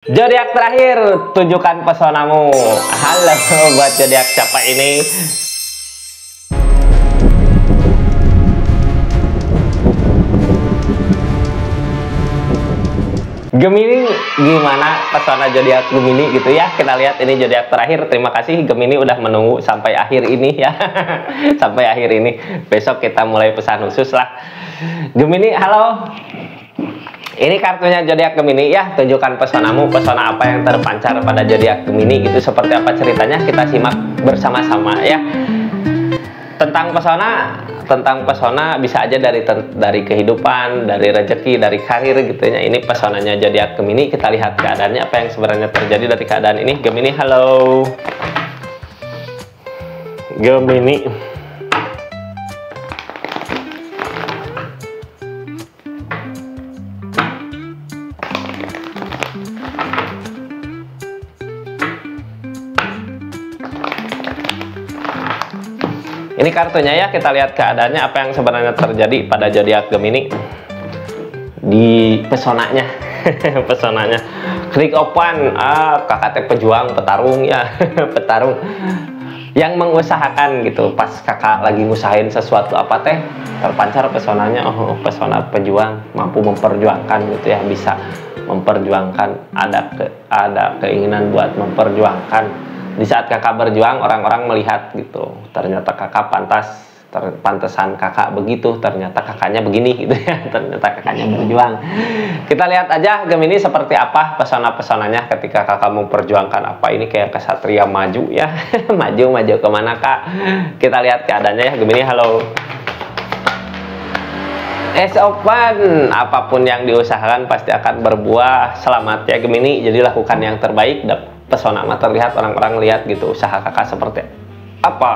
Zodiak terakhir, tunjukkan pesonamu. Halo buat zodiak siapa ini? Gemini, gimana pesona zodiak Gemini gitu ya? Kita lihat ini zodiak terakhir. Terima kasih Gemini udah menunggu sampai akhir ini ya. Sampai akhir ini. Besok kita mulai pesan khusus lah. Gemini, halo. Ini kartunya zodiak Gemini ya, tunjukkan pesonamu, pesona apa yang terpancar pada zodiak Gemini gitu, seperti apa ceritanya kita simak bersama-sama ya. Tentang pesona bisa aja dari kehidupan, dari rezeki, dari karir gitu ya. Ini pesonanya zodiak Gemini, kita lihat keadaannya apa yang sebenarnya terjadi dari keadaan ini. Gemini, halo. Gemini. Ini kartunya ya, kita lihat keadaannya apa yang sebenarnya terjadi pada zodiak Gemini di pesonanya. Pesonanya. Klik open, kakak pejuang, petarung ya, petarung yang mengusahakan gitu. Pas kakak lagi ngusahain sesuatu apa teh, terpancar pesonanya. Oh, pesona pejuang, mampu memperjuangkan gitu ya, bisa memperjuangkan, ada keinginan buat memperjuangkan. Di saat kakak berjuang, orang-orang melihat gitu, ternyata kakak pantesan kakak begitu, ternyata kakaknya begini gitu ya, ternyata kakaknya berjuang. Kita lihat aja Gemini seperti apa pesona-pesonanya ketika kakak mau perjuangkan apa. Ini kayak kesatria maju ya. Maju kemana kak? Kita lihat keadaannya ya Gemini, halo. Open, apapun yang diusahakan pasti akan berbuah. Selamat ya Gemini, jadi lakukan yang terbaik. Pesona mah terlihat, orang-orang lihat gitu usaha kakak seperti apa,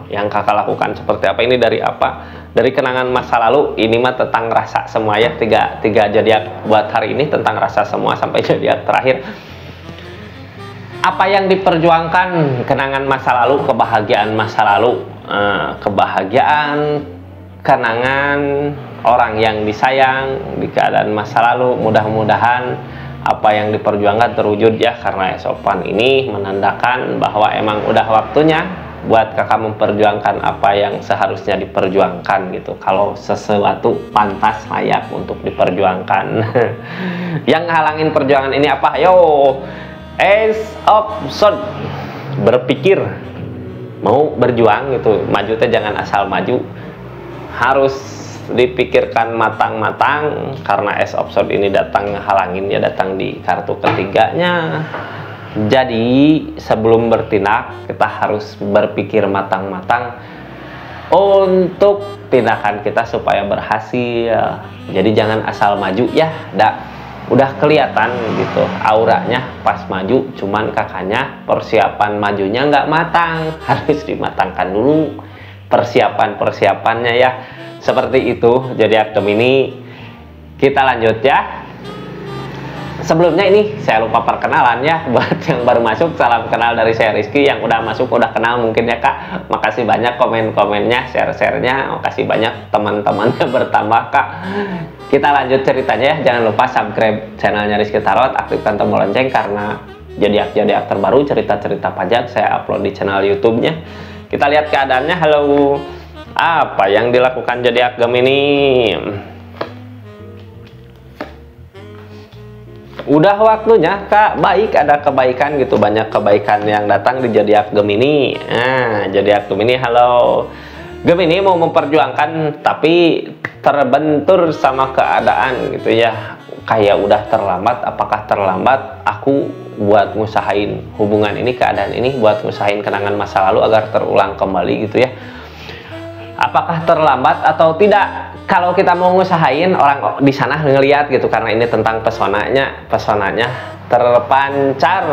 yang kakak lakukan seperti apa. Ini dari apa, dari kenangan masa lalu. Ini mah tentang rasa semua ya, tiga zodiak buat hari ini tentang rasa semua sampai zodiak terakhir. Apa yang diperjuangkan, kenangan masa lalu, kebahagiaan masa lalu, kebahagiaan, kenangan orang yang disayang di keadaan masa lalu. Mudah-mudahan apa yang diperjuangkan terwujud ya, karena Sopan ini menandakan bahwa emang udah waktunya buat kakak memperjuangkan apa yang seharusnya diperjuangkan gitu. Kalau sesuatu pantas layak untuk diperjuangkan. Yang halangin perjuangan ini apa? Yo, Ace of Swords, berpikir mau berjuang gitu, maju teh jangan asal maju, harus dipikirkan matang-matang. Karena Ace of Swords ini datang halangin ya, datang di kartu ketiganya. Jadi sebelum bertindak kita harus berpikir matang-matang untuk tindakan kita supaya berhasil. Jadi jangan asal maju ya, udah kelihatan gitu auranya pas maju, cuman kakaknya persiapan majunya nggak matang. Harus dimatangkan dulu persiapannya ya. Seperti itu zodiak Gemini. Kita lanjut ya. Sebelumnya ini saya lupa perkenalan ya, buat yang baru masuk, salam kenal dari saya Rizky. Yang udah masuk udah kenal mungkin ya kak. Makasih banyak komen-komennya, share-sharenya, makasih banyak, teman-temannya bertambah kak. Kita lanjut ceritanya ya. Jangan lupa subscribe channelnya Rizky Tarot, aktifkan tombol lonceng karena zodiak terbaru, cerita-cerita pajak saya upload di channel YouTube-nya. Kita lihat keadaannya. Halo. Apa yang dilakukan zodiak Gemini? Udah waktunya kak, baik, ada kebaikan gitu, banyak kebaikan yang datang di zodiak Gemini. Zodiak Gemini, halo. Gemini mau memperjuangkan tapi terbentur sama keadaan gitu ya, kayak udah terlambat. Apakah terlambat aku buat ngusahain hubungan ini, keadaan ini, buat ngusahain kenangan masa lalu agar terulang kembali gitu ya? Apakah terlambat atau tidak? Kalau kita mau ngusahain, orang di sana ngelihat gitu, karena ini tentang pesonanya terpancar.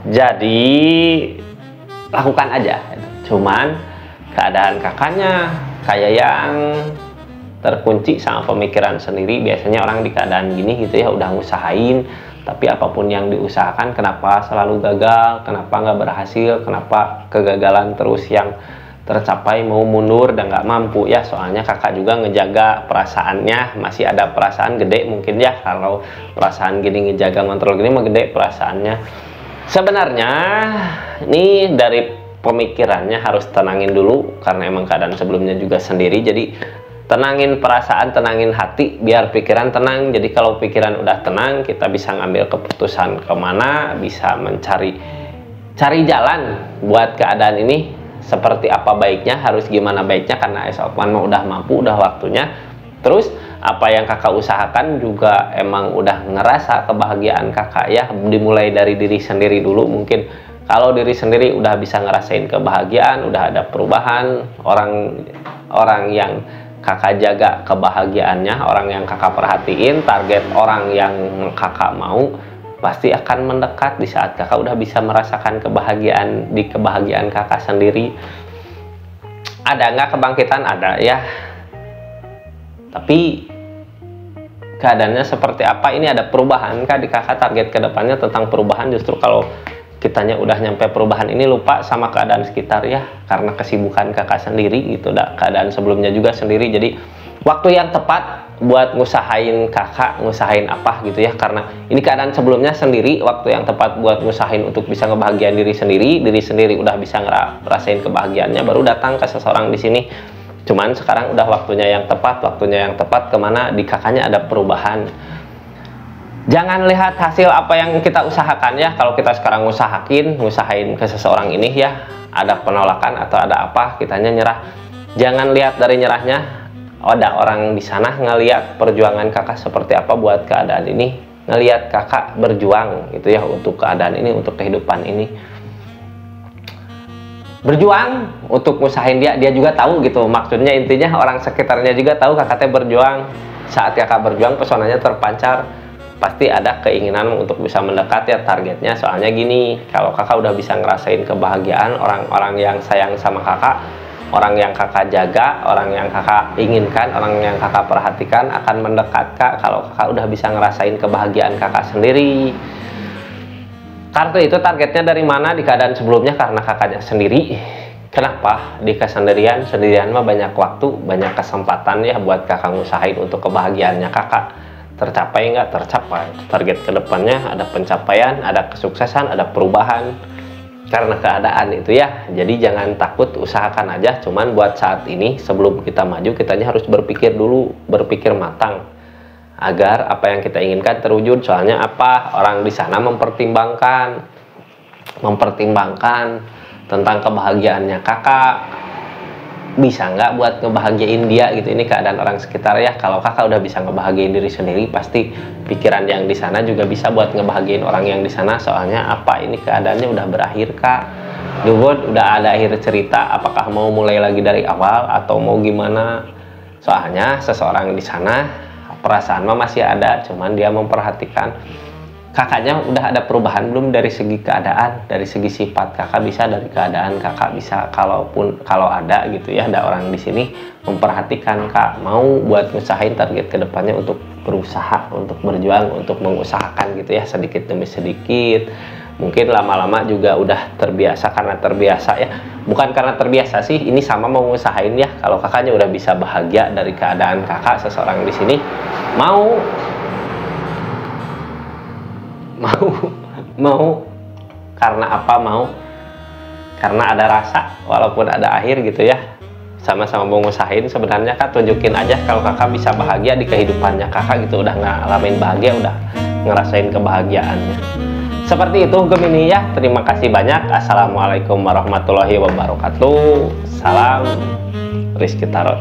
Jadi lakukan aja. Cuman keadaan kakaknya kayak yang terkunci sama pemikiran sendiri. Biasanya orang di keadaan gini gitu ya, udah ngusahain, tapi apapun yang diusahakan kenapa selalu gagal, kenapa nggak berhasil, kenapa kegagalan terus yang tercapai, mau mundur dan nggak mampu ya, soalnya kakak juga ngejaga perasaannya, masih ada perasaan gede mungkin ya, kalau perasaan gini ngejaga ngontrol gini mah gede perasaannya. Sebenarnya ini dari pemikirannya harus tenangin dulu, karena emang keadaan sebelumnya juga sendiri, jadi tenangin perasaan, tenangin hati biar pikiran tenang. Jadi kalau pikiran udah tenang, kita bisa ngambil keputusan kemana, bisa cari jalan buat keadaan ini seperti apa baiknya, harus gimana baiknya, karena Esokman udah mampu, udah waktunya. Terus apa yang kakak usahakan juga emang udah ngerasa kebahagiaan kakak ya, dimulai dari diri sendiri dulu. Mungkin kalau diri sendiri udah bisa ngerasain kebahagiaan, udah ada perubahan, orang yang kakak jaga kebahagiaannya, orang yang kakak perhatiin, target orang yang kakak mau pasti akan mendekat di saat kakak udah bisa merasakan kebahagiaan di kebahagiaan kakak sendiri. Ada nggak kebangkitan? Ada ya, tapi keadaannya seperti apa, ini ada perubahan kak di kakak, target kedepannya tentang perubahan. Justru kalau kitanya udah nyampe perubahan ini lupa sama keadaan sekitar ya, karena kesibukan kakak sendiri gitu, keadaan sebelumnya juga sendiri. Jadi waktu yang tepat buat ngusahain kakak, ngusahain apa gitu ya, karena ini keadaan sebelumnya sendiri, waktu yang tepat buat ngusahain untuk bisa ngebahagiain diri sendiri udah bisa ngerasain kebahagiaannya, baru datang ke seseorang di sini. Cuman sekarang udah waktunya yang tepat kemana di kakaknya ada perubahan. Jangan lihat hasil apa yang kita usahakan ya. Kalau kita sekarang ngusahain ke seseorang ini ya, ada penolakan atau ada apa, kitanya nyerah. Jangan lihat dari nyerahnya, ada orang di sana ngeliat perjuangan kakak seperti apa buat keadaan ini, ngeliat kakak berjuang gitu ya untuk keadaan ini, untuk kehidupan ini. Berjuang untuk ngusahain dia juga tahu gitu. Maksudnya intinya orang sekitarnya juga tahu kakaknya berjuang. Saat kakak berjuang, pesonanya terpancar. Pasti ada keinginan untuk bisa mendekat ya, targetnya. Soalnya gini, kalau kakak udah bisa ngerasain kebahagiaan, orang-orang yang sayang sama kakak, orang yang kakak jaga, orang yang kakak inginkan, orang yang kakak perhatikan akan mendekat kak kalau kakak udah bisa ngerasain kebahagiaan kakak sendiri. Kartu itu targetnya dari mana di keadaan sebelumnya, karena kakaknya sendiri. Kenapa di kesendirian mah banyak waktu, banyak kesempatan ya buat kakak ngusahain untuk kebahagiaannya kakak. Tercapai nggak tercapai, target kedepannya ada pencapaian, ada kesuksesan, ada perubahan karena keadaan itu ya. Jadi jangan takut, usahakan aja. Cuman buat saat ini sebelum kita maju, kitanya harus berpikir dulu, berpikir matang agar apa yang kita inginkan terwujud. Soalnya apa, orang di sana mempertimbangkan tentang kebahagiaannya kakak, bisa nggak buat ngebahagiain dia gitu. Ini keadaan orang sekitar ya. Kalau kakak udah bisa ngebahagiain diri sendiri, pasti pikiran yang di sana juga bisa buat ngebahagiain orang yang di sana. Soalnya apa, ini keadaannya udah berakhir kak. Dulu udah ada akhir cerita. Apakah mau mulai lagi dari awal atau mau gimana? Soalnya seseorang di sana perasaan mah masih ada, cuman dia memperhatikan. Kakaknya udah ada perubahan belum dari segi keadaan, dari segi sifat kakak bisa, dari keadaan kakak bisa. Kalau ada gitu ya, ada orang di sini memperhatikan kak, mau buat ngusahain target kedepannya untuk berusaha, untuk berjuang, untuk mengusahakan gitu ya, sedikit demi sedikit. Mungkin lama-lama juga udah terbiasa, karena terbiasa ya, bukan karena terbiasa sih, ini sama mau ngusahain ya. Kalau kakaknya udah bisa bahagia dari keadaan kakak, seseorang di sini mau karena apa, mau karena ada rasa, walaupun ada akhir gitu ya, sama-sama mau ngusahain. Sebenarnya kak tunjukin aja kalau kakak bisa bahagia di kehidupannya kakak gitu, udah ngalamin bahagia, udah ngerasain kebahagiaannya. Seperti itu Gemini ya. Terima kasih banyak. Assalamualaikum warahmatullahi wabarakatuh. Salam Rizky Tarot.